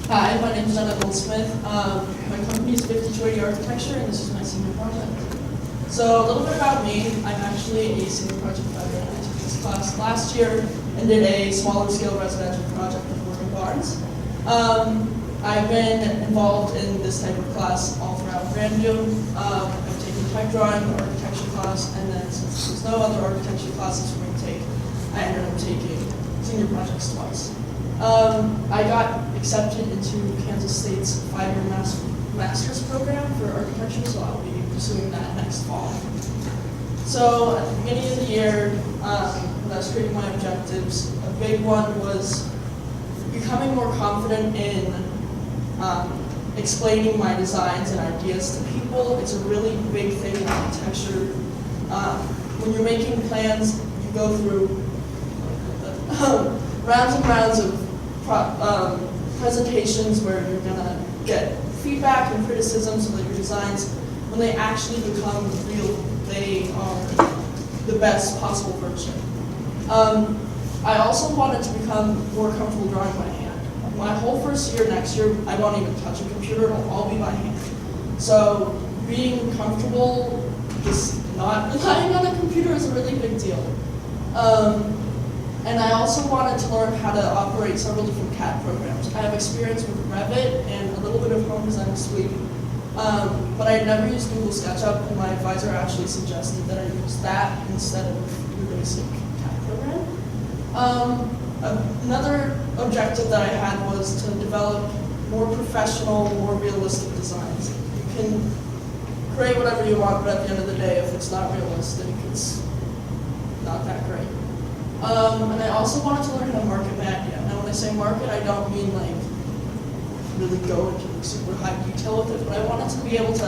Hi, my name is Jenna Goldsmith. My company is 5280 Architecture, and this is my senior project. So a little bit about me. I'm actually a senior project writer, and I took this class last year and did a smaller scale residential project with Working Barns. I've been involved in this type of class all throughout Grandview. I've taken type drawing, architecture class, and then since there's no other architecture classes for me to take, I ended up taking senior projects twice. I got accepted into Kansas State's 5-year master's program for architecture, so I'll be pursuing that next fall. So at the beginning of the year, when I was creating my objectives, a big one was becoming more confident in explaining my designs and ideas to people. It's a really big thing in architecture. When you're making plans, you go through rounds and rounds of presentations where you're going to get feedback and criticism so that your designs, when they actually become real, they are the best possible version. I also wanted to become more comfortable drawing by hand. My whole first year, next year, I won't even touch a computer, it'll all be by hand. So being comfortable just not relying on a computer is a really big deal. And I also wanted to learn how to operate several different CAD programs. I have experience with Revit and a little bit of Home Design Suite, but I had never used Google SketchUp, and my advisor actually suggested that I use that instead of your basic CAD program. Another objective that I had was to develop more professional, more realistic designs. You can create whatever you want, but at the end of the day, if it's not realistic, it's not that great. And I also wanted to learn how to market media. Now when I say market, I don't mean like really go into super high detail with it, but I wanted to be able to,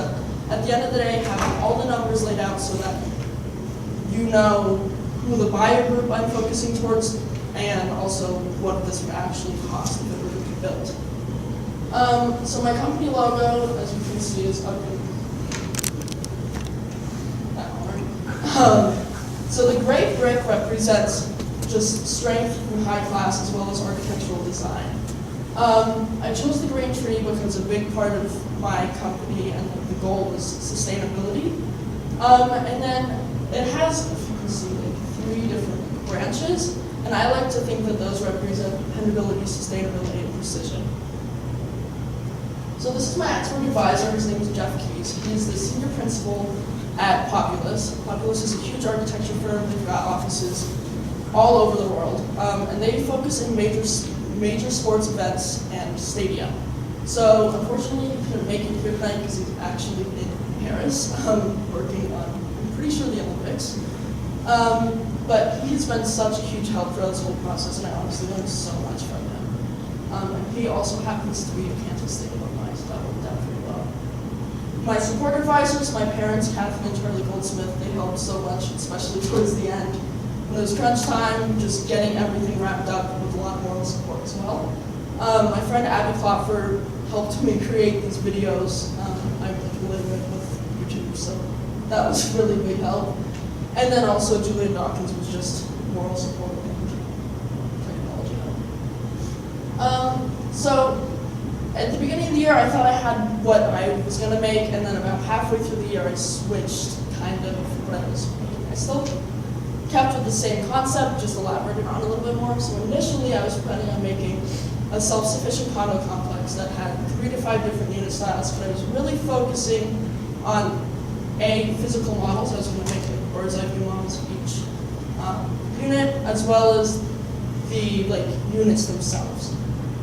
at the end of the day, have all the numbers laid out so that you know who the buyer group I'm focusing towards and also what this would actually cost if it were to be built. So my company logo, as you can see, is up in that one. So the gray brick represents just strength and high class as well as architectural design. I chose the green tree because a big part of my company and the goal is sustainability. And then it has, if you can see, like 3 different branches, and I like to think that those represent dependability, sustainability, and precision. So this is my expert advisor. His name is Jeff Keys. He's the senior principal at Populous. Populous is a huge architecture firm. They've got offices all over the world, and they focus in major sports events and stadia. So unfortunately, he couldn't make it here tonight because he's actually in Paris working on, I'm pretty sure, the Olympics. But he's been such a huge help throughout this whole process, and I honestly learned so much from him. And he also happens to be a Kansas State alumni, so that worked out pretty well. My support advisors, my parents, Kathleen and Charlie Goldsmith, they helped so much, especially towards the end. When it was crunch time, just getting everything wrapped up with a lot of moral support as well. My friend Abby Klopfer helped me create these videos. I'm illiterate with YouTube, so that was really big help. And then also Julia Dawkins was just moral support and technology help. So at the beginning of the year, I thought I had what I was going to make, and then about halfway through the year, I switched kind of what I was making. I still kept with the same concept, just elaborated on a little bit more. So initially, I was planning on making a self-sufficient condo complex that had 3 to 5 different unit styles, but I was really focusing on physical models. I was going to make like bird's eye view models of each unit, as well as the units themselves.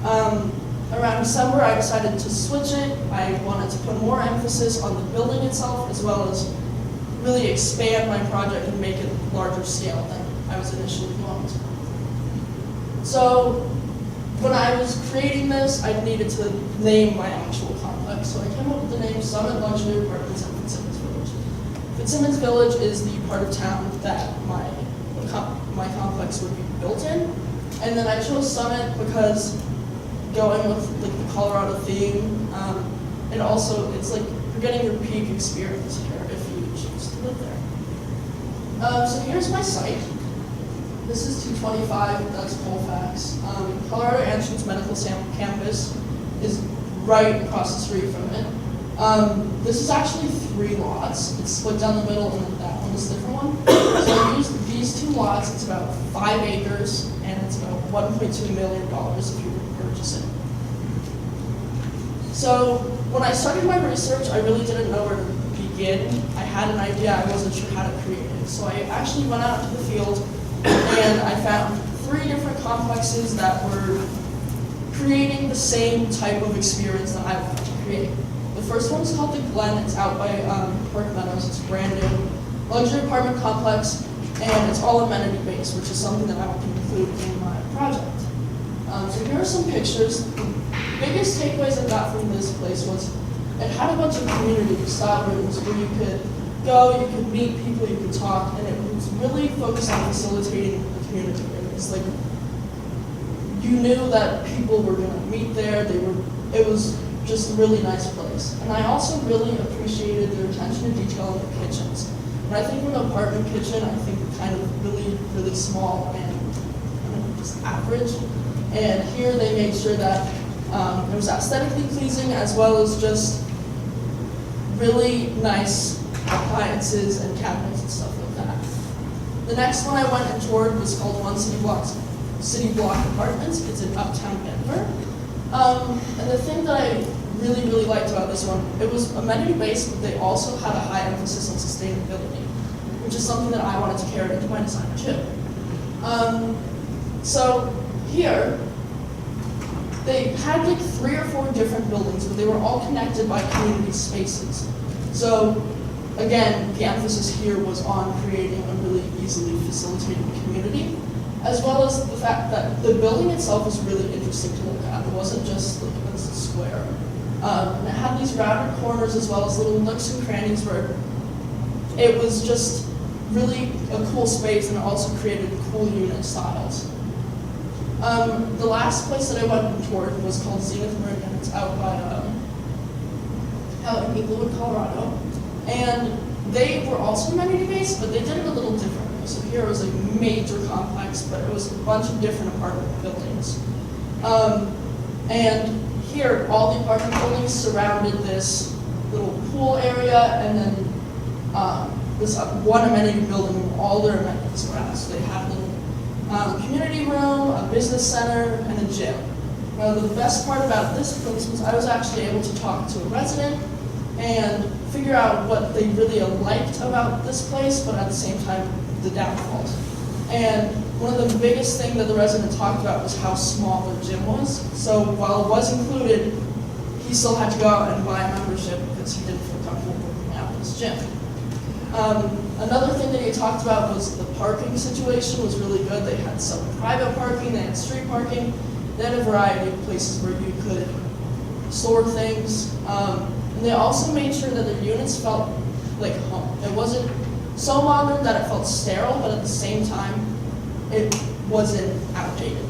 Around December, I decided to switch it. I wanted to put more emphasis on the building itself, as well as really expand my project and make it larger scale than I was initially going to. So when I was creating this, I needed to name my actual complex. So I came up with the name Summit Luxury Apartments at Fitzsimmons Village. Fitzsimmons Village is the part of town that my complex would be built in. And then I chose Summit because going with the Colorado theme, and also it's like you're getting your peak experience here if you choose to live there. So here's my site. This is 225, that's Colfax. Colorado Anson's Medical Campus is right across the street from it. This is actually 3 lots. It's split down the middle, and then that one is a different one. So I used these 2 lots. It's about 5 acres, and it's about $1.2 million if you were to purchase it. So when I started my research, I really didn't know where to begin. I had an idea, I wasn't sure how to create it. So I actually went out into the field, and I found 3 different complexes that were creating the same type of experience that I wanted to create. The first one is called the Glen. It's out by Park Meadows. It's a brand new luxury apartment complex, and it's all amenity based, which is something that I want to include in my project. So here are some pictures. The biggest takeaways I got from this place was it had a bunch of community style rooms where you could go, you could meet people, you could talk, and it was really focused on facilitating the community. It was like you knew that people were going to meet there. It was just a really nice place. And I also really appreciated their attention to detail in the kitchens. When I think of an apartment kitchen, I think kind of really, really small and kind of just average. And here they made sure that it was aesthetically pleasing, as well as just really nice appliances and cabinets and stuff like that. The next one I went and toured was called City Block Apartments. It's in Uptown Denver. And the thing that I really, really liked about this one, it was amenity-based, but they also had a high emphasis on sustainability, which is something that I wanted to carry into my design too. So here, they had like 3 or 4 different buildings, but they were all connected by community spaces. So again, the emphasis here was on creating a really easily facilitated community, as well as the fact that the building itself was really interesting to look at. It wasn't just like a square. And it had these rounded corners as well as little nooks and crannies where it was just really a cool space, and it also created cool unit styles. The last place that I went and toured was called Zenith Meridian. It's out in Inglewood, Colorado. And they were also amenity-based, but they did it a little differently. So here it was a major complex, but it was a bunch of different apartment buildings. And here, all the apartment buildings surrounded this little pool area, and then this one amenity building where all their amenities were at. So they had a little community room, a business center, and a gym. Now, the best part about this place was I was actually able to talk to a resident and figure out what they really liked about this place, but at the same time, the downfalls. And one of the biggest things that the resident talked about was how small the gym was. So while it was included, he still had to go out and buy a membership because he didn't feel comfortable working out in his gym. Another thing that he talked about was the parking situation was really good. They had some private parking, they had street parking, they had a variety of places where you could store things. And they also made sure that their units felt like home. It wasn't so modern that it felt sterile, but at the same time, it wasn't outdated.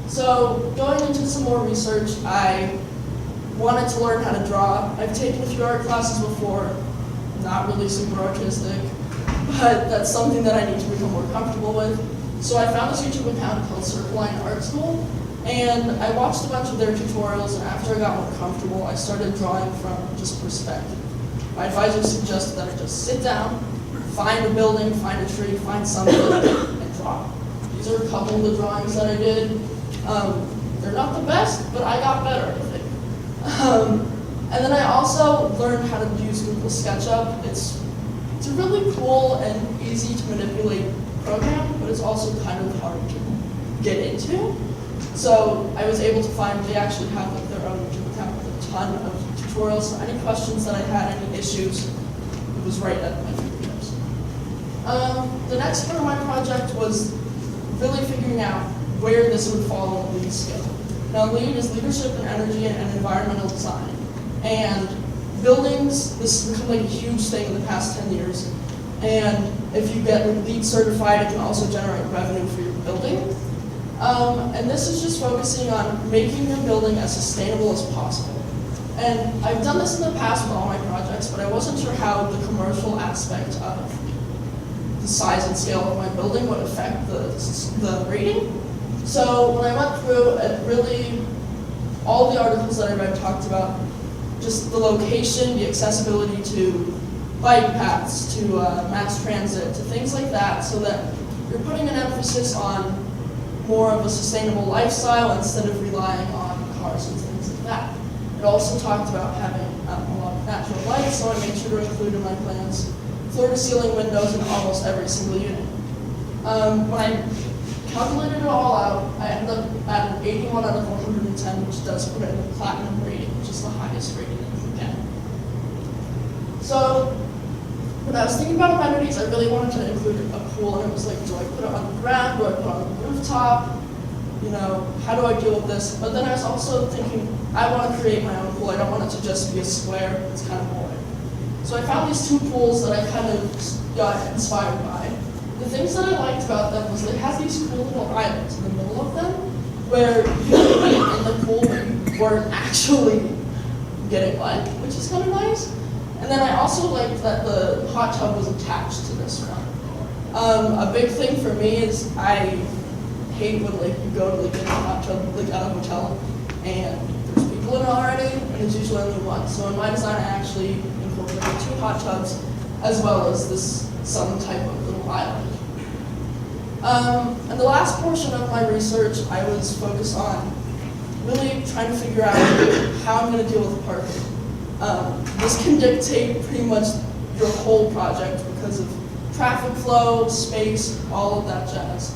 So going into some more research, I wanted to learn how to draw. I've taken a few art classes before, not really super artistic, but that's something that I need to become more comfortable with. So I found this YouTube account called Circle Line Art School, and I watched a bunch of their tutorials, and after I got more comfortable, I started drawing from just perspective. My advisor suggested that I just sit down, find a building, find a tree, find something, and draw. These are a couple of the drawings that I did. They're not the best, but I got better, I think. And then I also learned how to use Google SketchUp. It's a really cool and easy to manipulate program, but it's also kind of hard to get into. So I was able to find they actually have like their own YouTube account with a ton of tutorials. So any questions that I had, any issues, it was right at my fingertips. The next part of my project was really figuring out where this would fall on the LEED scale. Now LEED is Leadership in Energy and Environmental Design. And buildings, this has become like a huge thing in the past 10 years. And if you get LEED certified, it can also generate revenue for your building. And this is just focusing on making your building as sustainable as possible. And I've done this in the past with all my projects, but I wasn't sure how the commercial aspect of the size and scale of my building would affect the rating. So when I went through, it really all the articles that I read talked about just the location, the accessibility to bike paths, to mass transit, to things like that, so that you're putting an emphasis on more of a sustainable lifestyle instead of relying on cars and things like that. It also talked about having a lot of natural light, so I made sure to include in my plans floor-to-ceiling windows in almost every single unit. When I calculated it all out, I ended up at an 81 out of 110, which does put it in the platinum rating, which is the highest rating that you can get. So when I was thinking about amenities, I really wanted to include a pool, and it was like, do I put it on the ground, do I put it on the rooftop? You know, how do I deal with this? But then I was also thinking, I want to create my own pool. I don't want it to just be a square. It's kind of boring. So I found these two pools that I kind of got inspired by. The things that I liked about them was they had these cool little islands in the middle of them where you could be in the pool but you weren't actually getting wet, which is kind of nice. And then I also liked that the hot tub was attached to this one. A big thing for me is I hate when like you go to like get a hot tub like at a hotel and there's people in it already and there's usually only one. So in my design I actually incorporated 2 hot tubs as well as some type of little island. And the last portion of my research I was focused on really trying to figure out how I'm going to deal with parking. This can dictate pretty much your whole project because of traffic flow, space, all of that jazz.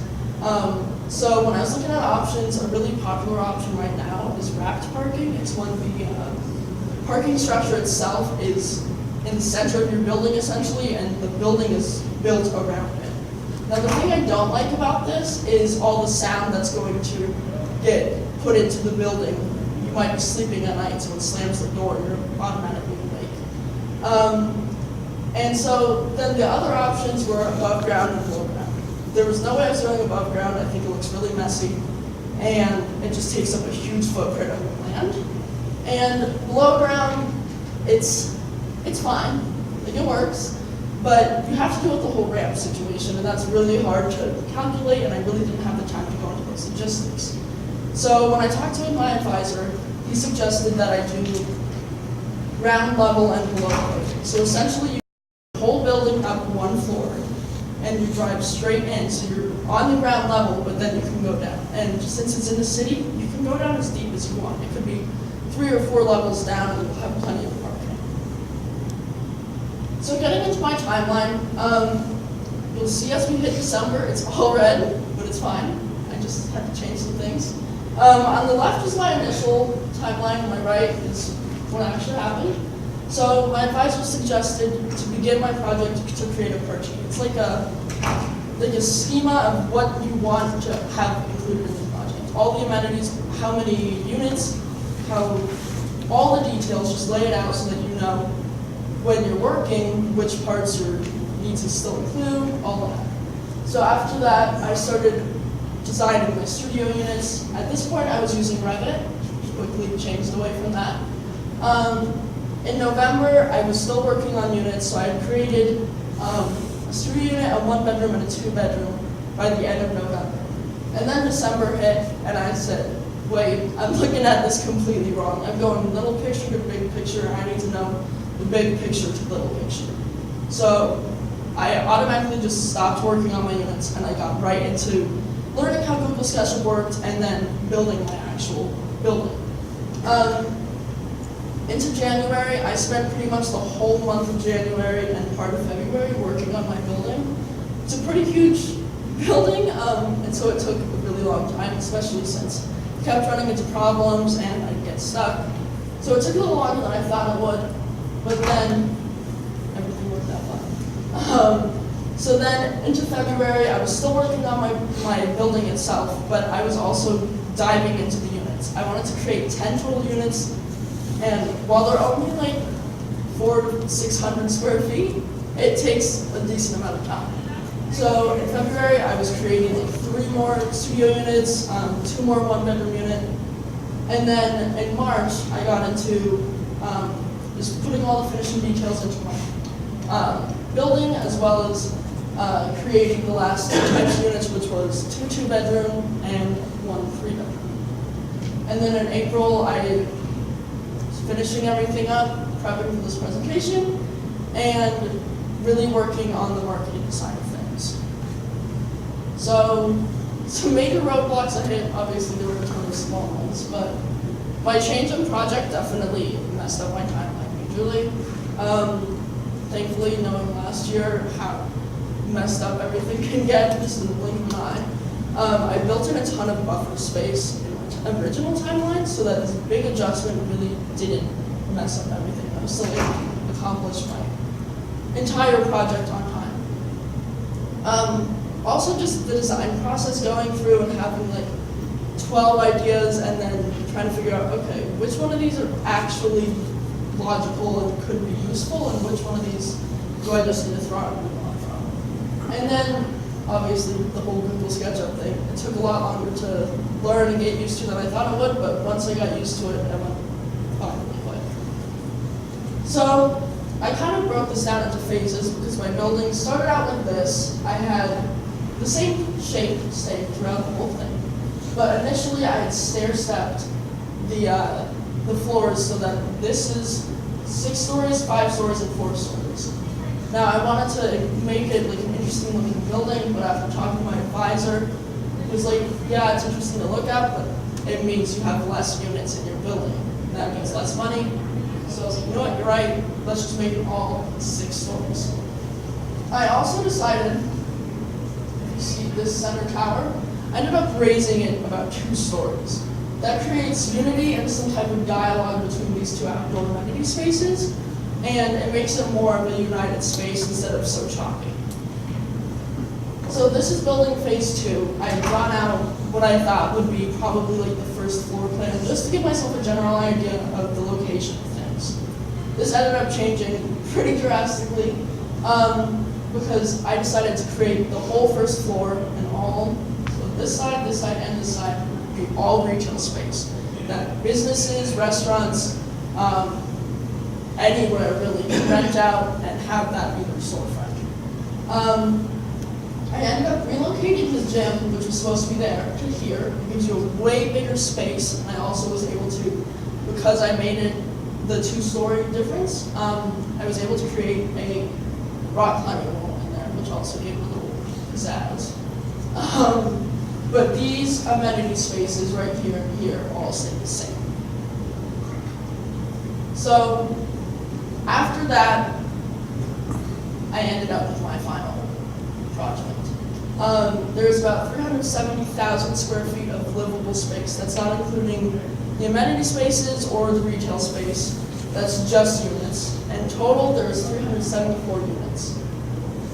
So when I was looking at options, a really popular option right now is wrapped parking. It's when the parking structure itself is in the center of your building essentially, and the building is built around it. Now the thing I don't like about this is all the sound that's going to get put into the building. You might be sleeping at night, so it slams the door, you're automatically awake. And so then the other options were above ground and below ground. There was no way I was doing above ground. I think it looks really messy, and it just takes up a huge footprint of the land. And below ground, it's fine, like it works, but you have to deal with the whole ramp situation, and that's really hard to calculate, and I really didn't have the time to go into those logistics. So when I talked to my advisor, he suggested that I do ground level and below grade. So essentially, you the whole building up 1 floor, and you drive straight in, so you're on the ground level, but then you can go down. And since it's in the city, you can go down as deep as you want. It could be 3 or 4 levels down, and you'll have plenty of parking. So getting into my timeline, you'll see as we hit December, it's all red, but it's fine. I just had to change some things. On the left is my initial timeline, on my right is what actually happened. So my advisor suggested to begin my project to create a per sheet. It's like a schema of what you want to have included in the project. All the amenities, how many units, all the details, just lay it out so that you know when you're working which parts you need to still include, all of that. So after that, I started designing my studio units. At this point, I was using Revit, quickly changed away from that. In November, I was still working on units, so I had created a studio unit, a 1-bedroom, and a 2-bedroom by the end of November. And then December hit, and I said, wait, I'm looking at this completely wrong. I'm going little picture to big picture, and I need to know the big picture to little picture. So I automatically just stopped working on my units, and I got right into learning how Google SketchUp worked, and then building my actual building. Into January, I spent pretty much the whole month of January and part of February working on my building. It's a pretty huge building, and so it took a really long time, especially since I kept running into problems and I'd get stuck. So it took a little longer than I thought it would, but then everything worked out fine. So then into February, I was still working on my building itself, but I was also diving into the units. I wanted to create 10 total units. And while they're only like 400 to 600 square feet, it takes a decent amount of time. So in February, I was creating like 3 more studio units, 2 more 1-bedroom unit. And then in March, I got into just putting all the finishing details into my building, as well as creating the last 2 types of units, which was 2 2-bedroom and 1 3-bedroom. And then in April, I was finishing everything up, prepping for this presentation, and really working on the marketing side of things. So some major roadblocks I hit, obviously there were a ton of small ones, but my change in project definitely messed up my timeline majorly. Thankfully, knowing last year how messed up everything can get just in the blink of an eye, I built in a ton of buffer space in my original timeline so that this big adjustment really didn't mess up everything. I was still able to accomplish my entire project on time. Also just the design process, going through and having like 12 ideas and then trying to figure out, okay, which one of these are actually logical and could be useful, and which one of these do I just need to throw out and move on from. And then obviously the whole Google SketchUp thing, it took a lot longer to learn and get used to than I thought it would, but once I got used to it, it went really quick. So I kind of broke this down into phases because my building started out like this. I had the same shape staying throughout the whole thing, but initially I had stair-stepped the floors so that this is 6 stories, 5 stories, and 4 stories. Now I wanted to make it like an interesting looking building, but after talking to my advisor, it was like, yeah, it's interesting to look at, but it means you have less units in your building. And that means less money. So I was like, you know what, you're right, let's just make it all 6 stories. I also decided, if you see this center tower, I ended up raising it about 2 stories. That creates unity and some type of dialogue between these 2 outdoor amenity spaces, and it makes it more of a united space instead of so choppy. So this is building phase 2. I drawn out what I thought would be probably like the first floor plan, just to give myself a general idea of the location of things. This ended up changing pretty drastically because I decided to create the whole first floor and all, so this side, and this side, be all retail space. That businesses, restaurants, anywhere really can rent out and have that be their storefront. I ended up relocating the gym, which was supposed to be there, to here. It gives you a way bigger space, and I also was able to, because I made it the 2-story difference, I was able to create a rock climbing wall in there, which also gave it a little pizzazz. But these amenity spaces right here and here all stay the same. So after that, I ended up with my final project. There's about 370,000 square feet of livable space. That's not including the amenity spaces or the retail space. That's just units. In total, there's 374 units.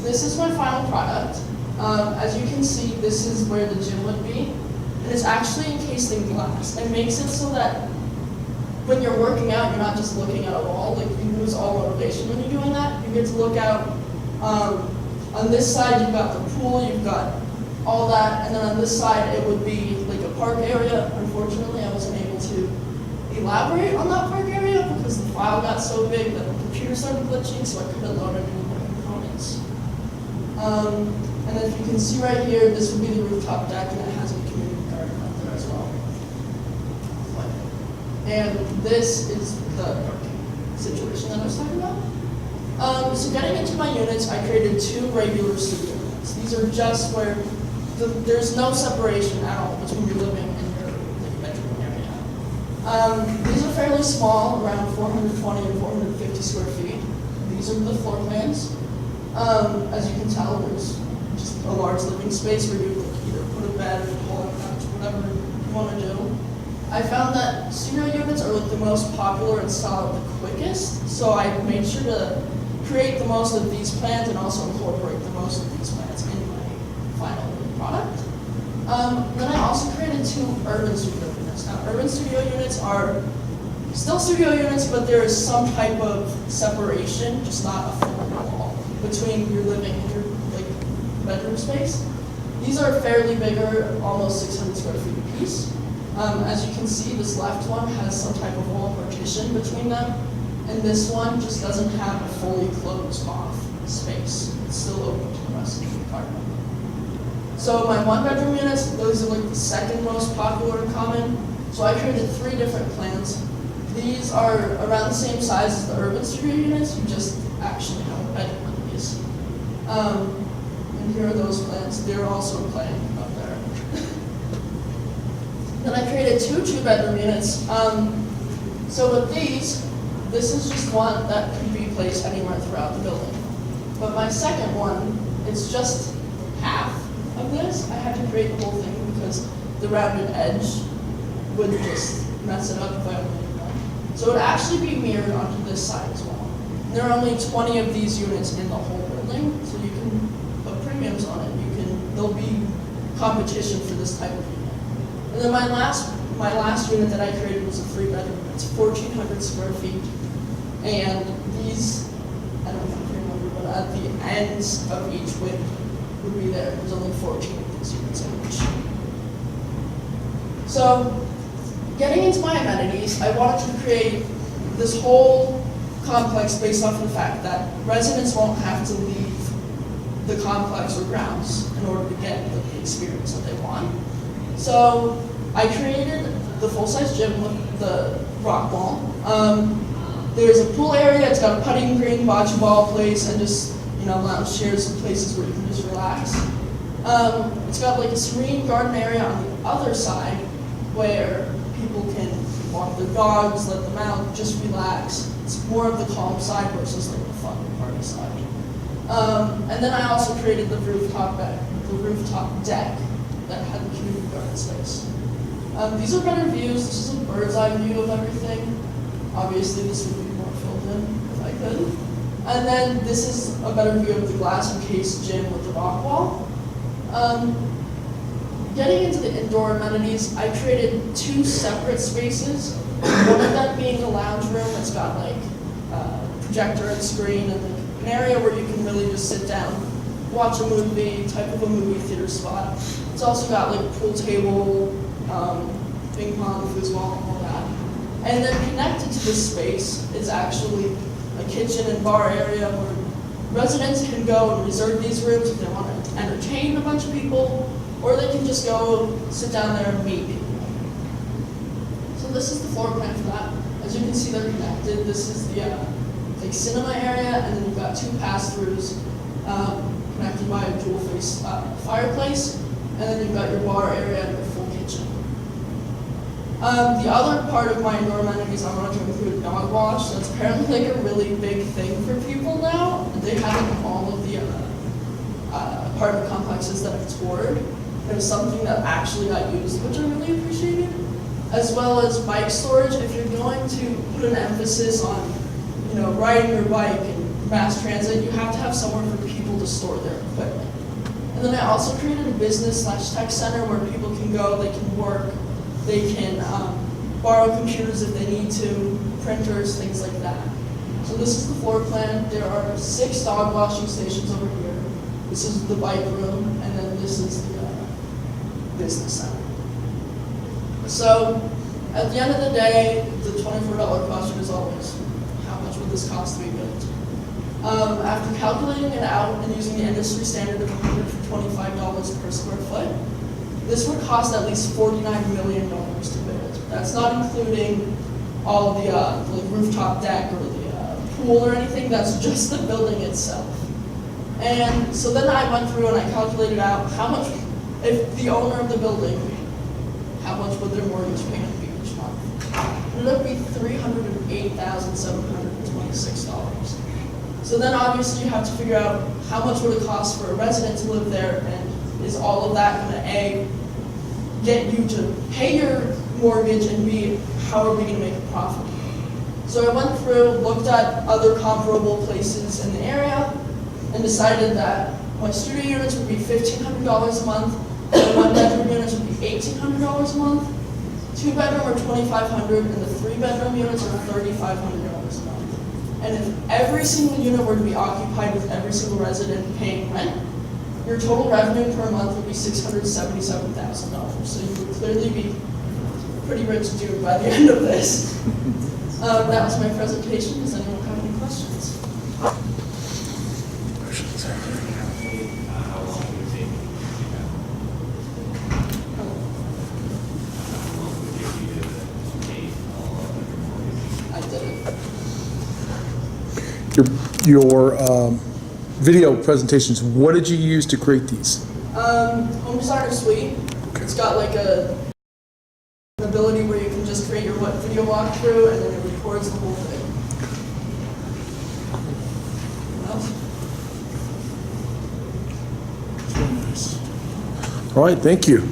This is my final product. As you can see, this is where the gym would be, and it's actually encased in glass. It makes it so that when you're working out, you're not just looking at a wall. Like, you lose all motivation when you're doing that. You get to look out. On this side, you've got the pool, you've got all that, and then on this side, it would be like a park area. Unfortunately, I wasn't able to elaborate on that park area because the file got so big that the computer started glitching, so I couldn't load any more components. And then if you can see right here, this would be the rooftop deck, and it has a community garden out there as well. And this is the parking situation that I was talking about. So getting into my units, I created 2 regular studio units. These are just where there's no separation at all between your living and your bedroom area. These are fairly small, around 420 and 450 square feet. These are the floor plans. As you can tell, there's just a large living space where you either put a bed or pull a couch, whatever you want to do. I found that studio units are like the most popular and sell out the quickest, so I made sure to create the most of these plans and also incorporate the most of these plans in my final product. Then I also created 2 urban studio units. Now, urban studio units are still studio units, but there is some type of separation, just not a full wall, between your living and your bedroom space. These are fairly bigger, almost 600 square feet apiece. As you can see, this left one has some type of wall partition between them, and this one just doesn't have a fully closed off space. It's still open to the rest of the apartment. So my 1-bedroom units, those are like the second most popular and common. So So I created 3 different plans. These are around the same size as the urban studio units, you just actually have a bedroom in these. And here are those plans. They're also playing up there. Then I created 2 2-bedroom units. So with these, this is just one that can be placed anywhere throughout the building. But my second one, it's just half of this. I had to create the whole thing because the rounded edge would just mess it up if I only did one. So it would actually be mirrored onto this side as well. And there are only 20 of these units in the whole building, so you can put premiums on it. There'll be competition for this type of unit. And then my last unit that I created was a 3-bedroom. It's 1,400 square feet. And these, I don't know if you remember, but at the ends of each wing would be there. There's only 14 of these units in each. So, getting into my amenities, I wanted to create this whole complex based off of the fact that residents won't have to leave the complex or grounds in order to get the experience that they want. So I created the full-size gym with the rock wall. There's a pool area, it's got a putting green, bocce ball place, and just, lounge chairs and places where you can just relax. It's got like a serene garden area on the other side where people can walk their dogs, let them out, just relax. It's more of the calm side versus like the fun party side. And then I also created the rooftop deck that had the community garden space. These are better views. This is a bird's eye view of everything. Obviously, this would be more filled in if I could. And then this is a better view of the glass encased gym with the rock wall. Getting into the indoor amenities, I created 2 separate spaces. One of them being the lounge room. It's got like a projector and screen and an area where you can really just sit down, watch a movie, type of a movie theater spot. It's also got like a pool table, ping pong, foosball, and all that. And then connected to this space is actually a kitchen and bar area where residents can go and reserve these rooms if they want to entertain a bunch of people, or they can just go sit down there and meet people. So this is the floor plan for that. As you can see, they're connected. This is the cinema area, and then you've got 2 pass-throughs connected by a dual-face fireplace, and then you've got your bar area and your full kitchen. The other part of my indoor amenities I wanted to include a dog wash. That's apparently like a really big thing for people now. They have it in all of the apartment complexes that I've toured. It was something that actually got used, which I really appreciated. As well as bike storage. If you're going to put an emphasis on riding your bike and mass transit, you have to have somewhere for people to store their equipment. And then I also created a business/tech center where people can go, they can work, they can borrow computers if they need to, printers, things like that. So this is the floor plan. There are 6 dog washing stations over here. This is the bike room, and then this is the business center. So at the end of the day, the $24 question is always, how much would this cost to be built? After calculating it out and using the industry standard of $125 per square foot, this would cost at least $49 million to build. That's not including all the rooftop deck or the pool or anything. That's just the building itself. And so then I went through and I calculated out how much, if the owner of the building, how much would their mortgage payment be each month? It would be $308,726. So then obviously you have to figure out how much would it cost for a resident to live there, and is all of that going to A, get you to pay your mortgage, and B, how are we going to make a profit? So I went through, looked at other comparable places in the area, and decided that my studio units would be $1,500 a month, and 1-bedroom units would be $1,800 a month, 2-bedroom are $2,500, and the 3-bedroom units are $3,500 a month. And if every single unit were to be occupied with every single resident paying rent, your total revenue per month would be $677,000. So you would clearly be a pretty rich dude by the end of this. That was my presentation. Does anyone have any questions? Questions? How long would it take you to your video presentations, what did you use to create these? Home Designer Suite. It's got like an ability where you can just create your video walkthrough and then it records the whole thing. What else? All right, thank you.